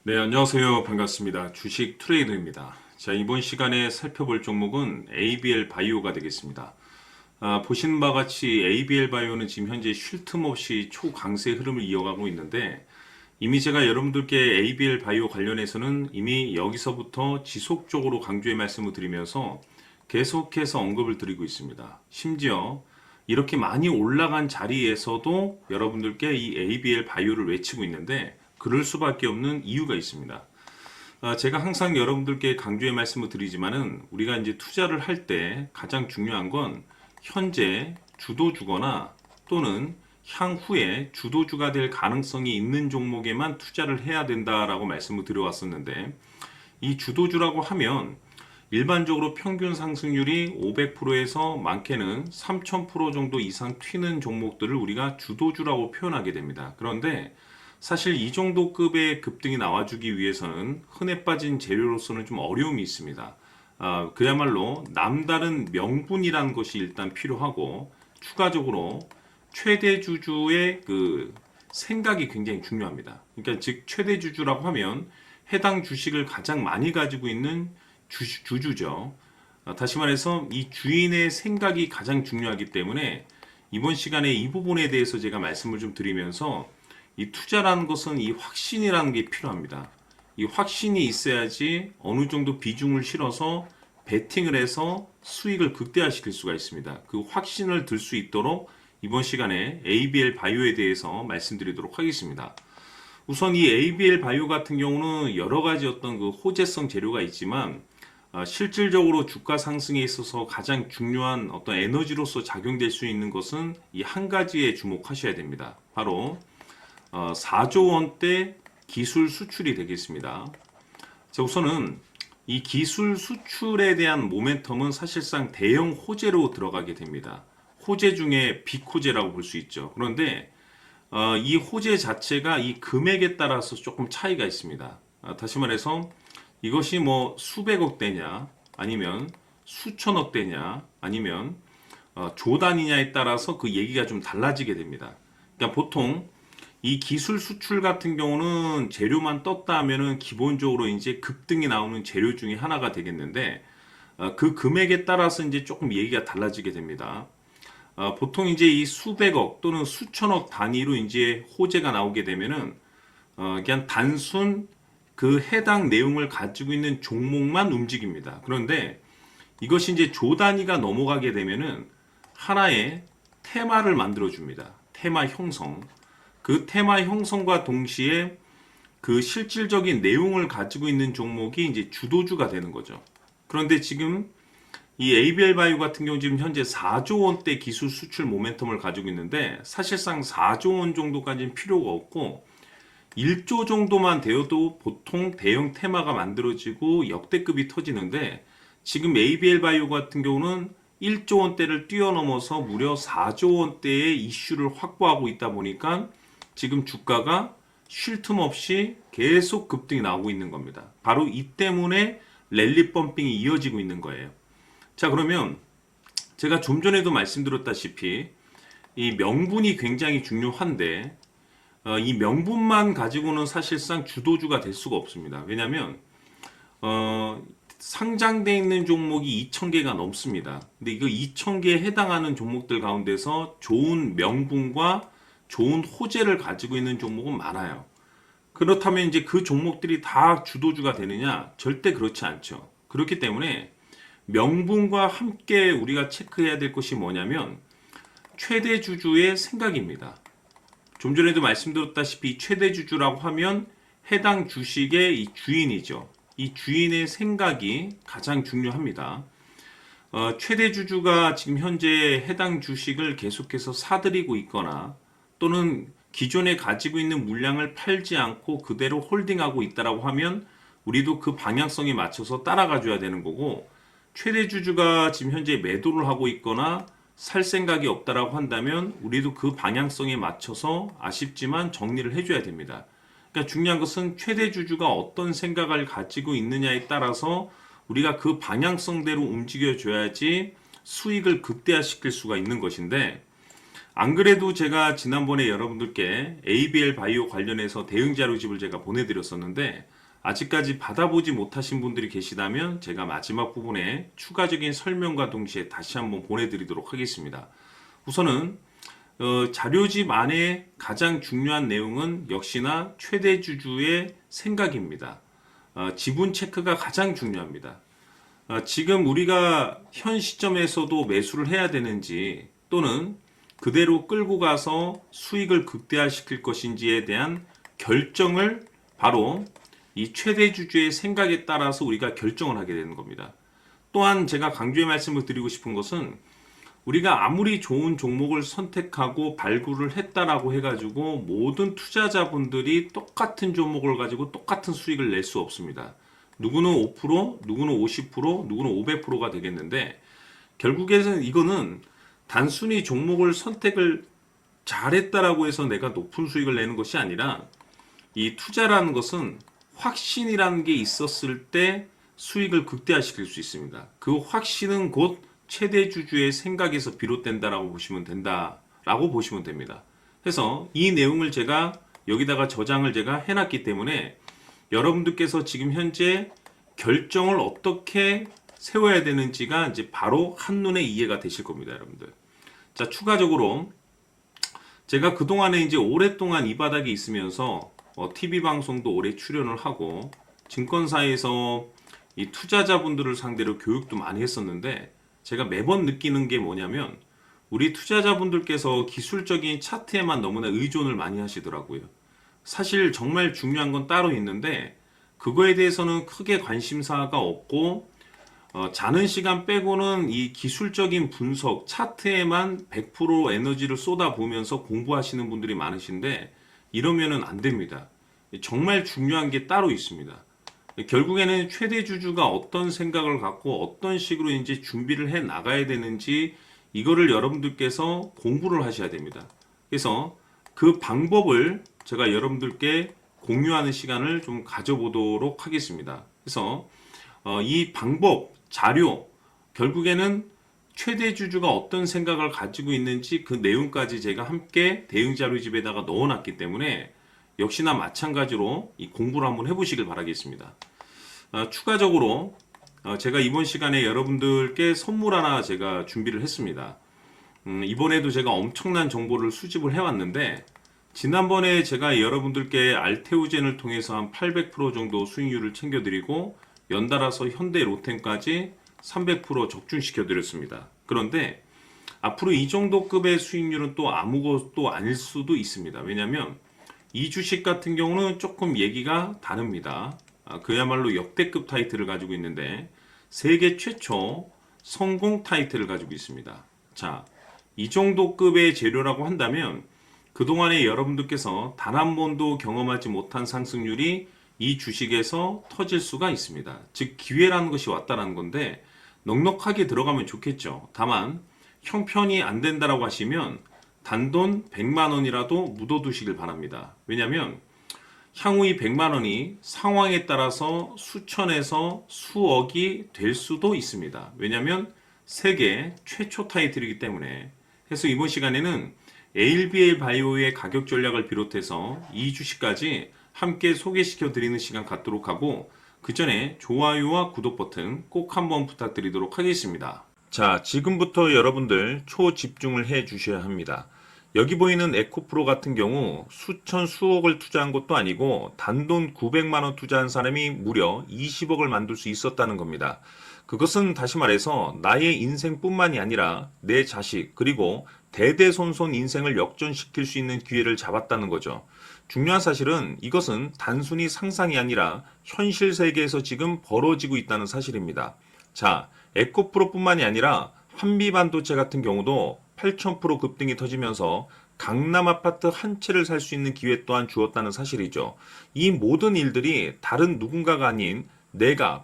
네, 안녕하세요. 반갑습니다. 주식 트레이더입니다. 자, 이번 시간에 살펴볼 종목은 ABL 바이오가 되겠습니다. 보시는 바와 같이 ABL 바이오는 지금 현재 쉴 틈 없이 초강세 흐름을 이어가고 있는데, 이미 제가 여러분들께 ABL 바이오 관련해서는 이미 여기서부터 지속적으로 강조의 말씀을 드리면서 계속해서 언급을 드리고 있습니다. 심지어 이렇게 많이 올라간 자리에서도 여러분들께 이 ABL 바이오를 외치고 있는데, 그럴 수밖에 없는 이유가 있습니다. 제가 항상 여러분들께 강조의 말씀을 드리지만은 우리가 이제 투자를 할 때 가장 중요한 건 현재 주도주거나 또는 향후에 주도주가 될 가능성이 있는 종목에만 투자를 해야 된다라고 말씀을 드려왔었는데, 이 주도주라고 하면 일반적으로 평균 상승률이 500%에서 많게는 3000% 정도 이상 튀는 종목들을 우리가 주도주라고 표현하게 됩니다. 그런데 사실 이 정도 급의 급등이 나와주기 위해서는 흔해 빠진 재료로서는 좀 어려움이 있습니다. 그야말로 남다른 명분이라는 것이 일단 필요하고, 추가적으로 최대 주주의 그 생각이 굉장히 중요합니다. 그러니까 즉 최대 주주라고 하면 해당 주식을 가장 많이 가지고 있는 주주죠. 다시 말해서 이 주인의 생각이 가장 중요하기 때문에 이번 시간에 이 부분에 대해서 제가 말씀을 좀 드리면서, 이 투자라는 것은 이 확신이라는 게 필요합니다. 이 확신이 있어야지 어느 정도 비중을 실어서 베팅을 해서 수익을 극대화시킬 수가 있습니다. 그 확신을 들 수 있도록 이번 시간에 ABL 바이오에 대해서 말씀드리도록 하겠습니다. 우선 이 ABL 바이오 같은 경우는 여러 가지 어떤 그 호재성 재료가 있지만, 실질적으로 주가 상승에 있어서 가장 중요한 어떤 에너지로서 작용될 수 있는 것은 이 한 가지에 주목하셔야 됩니다. 바로 4조 원대 기술 수출이 되겠습니다. 자, 우선은 이 기술 수출에 대한 모멘텀은 사실상 대형 호재로 들어가게 됩니다. 호재 중에 빅호재라고 볼 수 있죠. 그런데 이 호재 자체가 이 금액에 따라서 조금 차이가 있습니다. 다시 말해서 이것이 뭐 수백억 대냐, 아니면 수천억 대냐, 아니면 조 단위냐에 따라서 그 얘기가 좀 달라지게 됩니다. 그러니까 보통 이 기술 수출 같은 경우는 재료만 떴다 하면은 기본적으로 이제 급등이 나오는 재료 중에 하나가 되겠는데, 그 금액에 따라서 이제 조금 얘기가 달라지게 됩니다. 보통 이제 이 수백억 또는 수천억 단위로 이제 호재가 나오게 되면은 그냥 단순 그 해당 내용을 가지고 있는 종목만 움직입니다. 그런데 이것이 이제 조 단위가 넘어가게 되면은 하나의 테마를 만들어 줍니다. 테마 형성. 그 테마 형성과 동시에 그 실질적인 내용을 가지고 있는 종목이 이제 주도주가 되는 거죠. 그런데 지금 이 ABL 바이오 같은 경우 지금 현재 4조 원대 기술 수출 모멘텀을 가지고 있는데, 사실상 4조 원 정도까지는 필요가 없고 1조 정도만 되어도 보통 대형 테마가 만들어지고 역대급이 터지는데, 지금 ABL 바이오 같은 경우는 1조 원대를 뛰어넘어서 무려 4조 원대의 이슈를 확보하고 있다 보니까 지금 주가가 쉴 틈 없이 계속 급등이 나오고 있는 겁니다. 바로 이 때문에 랠리 펌핑이 이어지고 있는 거예요. 자, 그러면 제가 좀 전에도 말씀드렸다시피 이 명분이 굉장히 중요한데, 이 명분만 가지고는 사실상 주도주가 될 수가 없습니다. 왜냐하면 상장되어 있는 종목이 2,000개가 넘습니다. 근데 이거 2,000개에 해당하는 종목들 가운데서 좋은 명분과 좋은 호재를 가지고 있는 종목은 많아요. 그렇다면 이제 그 종목들이 다 주도주가 되느냐? 절대 그렇지 않죠. 그렇기 때문에 명분과 함께 우리가 체크해야 될 것이 뭐냐면 최대 주주의 생각입니다. 좀 전에도 말씀드렸다시피 최대 주주라고 하면 해당 주식의 이 주인이죠. 이 주인의 생각이 가장 중요합니다. 최대 주주가 지금 현재 해당 주식을 계속해서 사들이고 있거나, 또는 기존에 가지고 있는 물량을 팔지 않고 그대로 홀딩하고 있다라고 하면 우리도 그 방향성에 맞춰서 따라가 줘야 되는 거고, 최대 주주가 지금 현재 매도를 하고 있거나 살 생각이 없다라고 한다면 우리도 그 방향성에 맞춰서 아쉽지만 정리를 해줘야 됩니다. 그러니까 중요한 것은 최대 주주가 어떤 생각을 가지고 있느냐에 따라서 우리가 그 방향성대로 움직여 줘야지 수익을 극대화시킬 수가 있는 것인데, 안 그래도 제가 지난번에 여러분들께 ABL 바이오 관련해서 대응 자료집을 제가 보내드렸었는데 아직까지 받아보지 못하신 분들이 계시다면 제가 마지막 부분에 추가적인 설명과 동시에 다시 한번 보내드리도록 하겠습니다. 우선은 자료집 안에 가장 중요한 내용은 역시나 최대 주주의 생각입니다. 지분 체크가 가장 중요합니다. 지금 우리가 현 시점에서도 매수를 해야 되는지 또는 그대로 끌고 가서 수익을 극대화시킬 것인지에 대한 결정을 바로 이 최대 주주의 생각에 따라서 우리가 결정을 하게 되는 겁니다. 또한 제가 강조의 말씀을 드리고 싶은 것은 우리가 아무리 좋은 종목을 선택하고 발굴을 했다라고 해가지고 모든 투자자분들이 똑같은 종목을 가지고 똑같은 수익을 낼 수 없습니다. 누구는 5%, 누구는 50%, 누구는 500%가 되겠는데 결국에는 이거는 단순히 종목을 선택을 잘했다라고 해서 내가 높은 수익을 내는 것이 아니라 이 투자라는 것은 확신이라는 게 있었을 때 수익을 극대화시킬 수 있습니다. 그 확신은 곧 최대 주주의 생각에서 비롯된다라고 보시면 된다라고 보시면 됩니다. 그래서 이 내용을 제가 여기다가 저장을 제가 해놨기 때문에 여러분들께서 지금 현재 결정을 어떻게 세워야 되는지가 이제 바로 한눈에 이해가 되실 겁니다, 여러분들. 자, 추가적으로 제가 그동안에 이제 오랫동안 이 바닥에 있으면서 TV 방송도 오래 출연을 하고 증권사에서 이 투자자분들을 상대로 교육도 많이 했었는데 제가 매번 느끼는 게 뭐냐면 우리 투자자분들께서 기술적인 차트에만 너무나 의존을 많이 하시더라고요. 사실 정말 중요한 건 따로 있는데 그거에 대해서는 크게 관심사가 없고 자는 시간 빼고는 이 기술적인 분석 차트에만 100% 에너지를 쏟아부으면서 공부하시는 분들이 많으신데 이러면은 안 됩니다. 정말 중요한 게 따로 있습니다. 결국에는 최대 주주가 어떤 생각을 갖고 어떤 식으로 이제 준비를 해 나가야 되는지 이거를 여러분들께서 공부를 하셔야 됩니다. 그래서 그 방법을 제가 여러분들께 공유하는 시간을 좀 가져보도록 하겠습니다. 그래서 이 방법, 자료, 결국에는 최대 주주가 어떤 생각을 가지고 있는지 그 내용까지 제가 함께 대응 자료집에다가 넣어놨기 때문에 역시나 마찬가지로 이 공부를 한번 해보시길 바라겠습니다. 추가적으로 제가 이번 시간에 여러분들께 선물 하나 제가 준비를 했습니다. 이번에도 제가 엄청난 정보를 수집을 해왔는데 지난번에 제가 여러분들께 알테오젠을 통해서 한 800% 정도 수익률을 챙겨드리고 연달아서 현대 로템까지 300% 적중시켜 드렸습니다. 그런데 앞으로 이 정도 급의 수익률은 또 아무것도 아닐 수도 있습니다. 왜냐하면 이 주식 같은 경우는 조금 얘기가 다릅니다. 그야말로 역대급 타이틀을 가지고 있는데 세계 최초 성공 타이틀을 가지고 있습니다. 자, 이 정도 급의 재료라고 한다면 그동안에 여러분들께서 단 한 번도 경험하지 못한 상승률이 이 주식에서 터질 수가 있습니다. 즉 기회라는 것이 왔다라는 건데 넉넉하게 들어가면 좋겠죠. 다만 형편이 안 된다라고 하시면 단돈 100만 원이라도 묻어두시길 바랍니다. 왜냐하면 향후 이 100만 원이 상황에 따라서 수천에서 수억이 될 수도 있습니다. 왜냐하면 세계 최초 타이틀이기 때문에. 그래서 이번 시간에는 ABL 바이오의 가격 전략을 비롯해서 이 주식까지 함께 소개시켜 드리는 시간 갖도록 하고 그 전에 좋아요와 구독 버튼 꼭 한번 부탁드리도록 하겠습니다. 자, 지금부터 여러분들 초집중을 해 주셔야 합니다. 여기 보이는 에코프로 같은 경우 수천 수억을 투자한 것도 아니고 단돈 900만 원 투자한 사람이 무려 20억을 만들 수 있었다는 겁니다. 그것은 다시 말해서 나의 인생뿐만이 아니라 내 자식 그리고 대대손손 인생을 역전시킬 수 있는 기회를 잡았다는 거죠. 중요한 사실은 이것은 단순히 상상이 아니라 현실 세계에서 지금 벌어지고 있다는 사실입니다. 자, 에코프로뿐만이 아니라 한미반도체 같은 경우도 8,000% 급등이 터지면서 강남 아파트 한 채를 살 수 있는 기회 또한 주었다는 사실이죠. 이 모든 일들이 다른 누군가가 아닌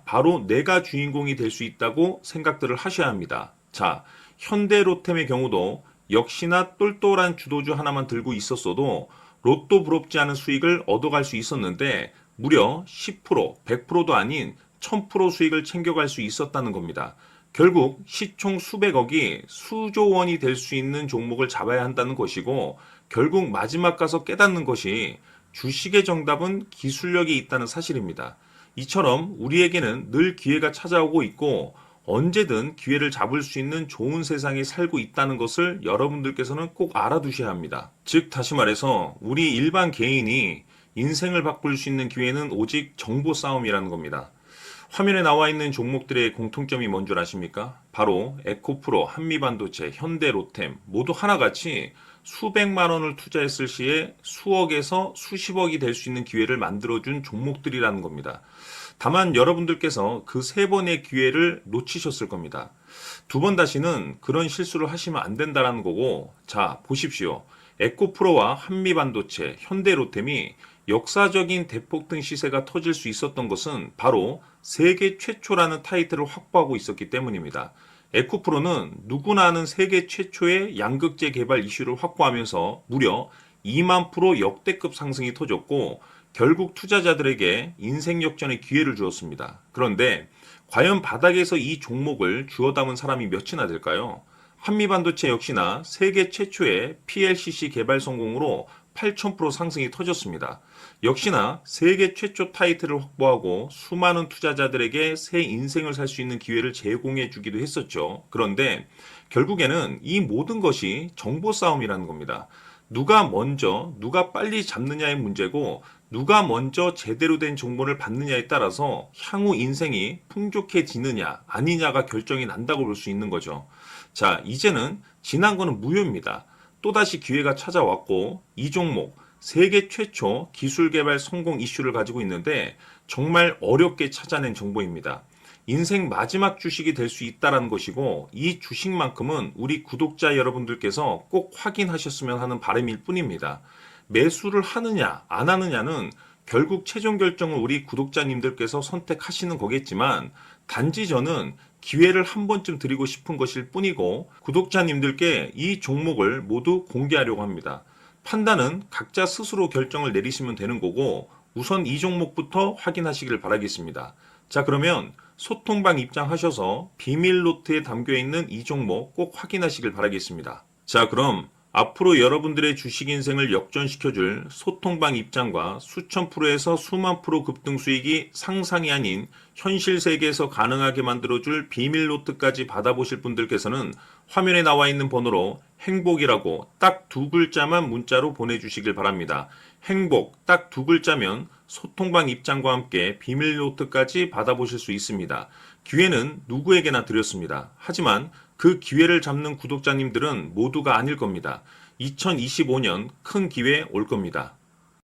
바로 내가 주인공이 될 수 있다고 생각들을 하셔야 합니다. 자, 현대로템의 경우도 역시나 똘똘한 주도주 하나만 들고 있었어도 로또 부럽지 않은 수익을 얻어갈 수 있었는데 무려 10%, 100%도 아닌 1000% 수익을 챙겨갈 수 있었다는 겁니다. 결국 시총 수백억이 수조 원이 될 수 있는 종목을 잡아야 한다는 것이고, 결국 마지막 가서 깨닫는 것이 주식의 정답은 기술력이 있다는 사실입니다. 이처럼 우리에게는 늘 기회가 찾아오고 있고 언제든 기회를 잡을 수 있는 좋은 세상에 살고 있다는 것을 여러분들께서는 꼭 알아두셔야 합니다. 즉 다시 말해서 우리 일반 개인이 인생을 바꿀 수 있는 기회는 오직 정보 싸움이라는 겁니다. 화면에 나와 있는 종목들의 공통점이 뭔 줄 아십니까? 바로 에코프로, 한미반도체, 현대로템 모두 하나같이 수백만 원을 투자했을 시에 수억에서 수십억이 될 수 있는 기회를 만들어준 종목들이라는 겁니다. 다만 여러분들께서 그 세 번의 기회를 놓치셨을 겁니다. 두 번 다시는 그런 실수를 하시면 안 된다는 거고, 자, 보십시오. 에코프로와 한미반도체, 현대로템이 역사적인 대폭등 시세가 터질 수 있었던 것은 바로 세계 최초라는 타이틀을 확보하고 있었기 때문입니다. 에코프로는 누구나 아는 세계 최초의 양극재 개발 이슈를 확보하면서 무려 2만 프로 역대급 상승이 터졌고 결국 투자자들에게 인생 역전의 기회를 주었습니다. 그런데 과연 바닥에서 이 종목을 주워 담은 사람이 몇이나 될까요? 한미반도체 역시나 세계 최초의 PLCC 개발 성공으로 8,000% 상승이 터졌습니다. 역시나 세계 최초 타이틀을 확보하고 수많은 투자자들에게 새 인생을 살 수 있는 기회를 제공해 주기도 했었죠. 그런데 결국에는 이 모든 것이 정보 싸움이라는 겁니다. 누가 먼저, 누가 빨리 잡느냐의 문제고 누가 먼저 제대로 된 정보를 받느냐에 따라서 향후 인생이 풍족해지느냐 아니냐가 결정이 난다고 볼 수 있는 거죠. 자, 이제는 지난 거는 무효입니다. 또다시 기회가 찾아왔고 이 종목 세계 최초 기술 개발 성공 이슈를 가지고 있는데 정말 어렵게 찾아낸 정보입니다. 인생 마지막 주식이 될 수 있다는 것이고 이 주식만큼은 우리 구독자 여러분들께서 꼭 확인하셨으면 하는 바람일 뿐입니다. 매수를 하느냐 안 하느냐는 결국 최종 결정을 우리 구독자님들께서 선택하시는 거겠지만 단지 저는 기회를 한 번쯤 드리고 싶은 것일 뿐이고 구독자님들께 이 종목을 모두 공개하려고 합니다. 판단은 각자 스스로 결정을 내리시면 되는 거고 우선 이 종목부터 확인하시길 바라겠습니다. 자, 그러면 소통방 입장하셔서 비밀 노트에 담겨있는 이 종목 꼭 확인하시길 바라겠습니다. 자, 그럼 앞으로 여러분들의 주식 인생을 역전시켜줄 소통방 입장과 수천 프로에서 수만 프로 급등 수익이 상상이 아닌 현실 세계에서 가능하게 만들어줄 비밀 노트까지 받아보실 분들께서는 화면에 나와 있는 번호로 행복이라고 딱 두 글자만 문자로 보내주시길 바랍니다. 행복 딱 두 글자면 소통방 입장과 함께 비밀 노트까지 받아보실 수 있습니다. 기회는 누구에게나 드렸습니다. 하지만 그 기회를 잡는 구독자님들은 모두가 아닐 겁니다. 2025년 큰 기회 올 겁니다.